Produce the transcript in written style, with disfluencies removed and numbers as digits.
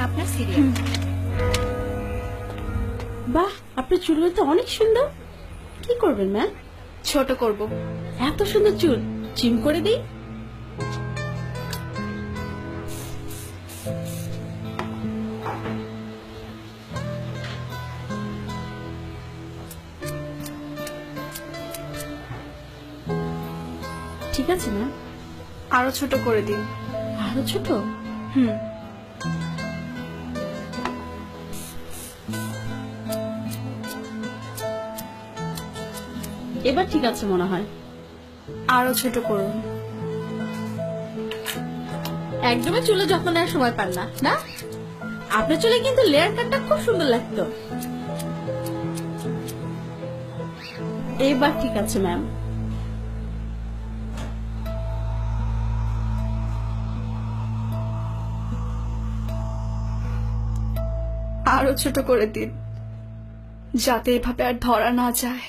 আপনার সিরিয়াল। বাহ, আপনার চুলগুলো তো অনেক সুন্দর। কি করবেন ম্যাম? ছোট করব। এত সুন্দর চুল চিম করে দিই। ঠিক আছে ম্যাম। আরো ছোট করে দিন। আরো ছোট? হুম। এবার ঠিক আছে মনে হয়। আরো ছোট করুন। একদমই চুলে যত্ন নেওয়ার সময় পান না, না? আপনার চুলে কিন্তু লেয়ার কাটটা খুব সুন্দর লাগতো। এবার ঠিক আছে ম্যাম। আরো ছোট করে দিন, যাতে এভাবে আর ধরা না যায়।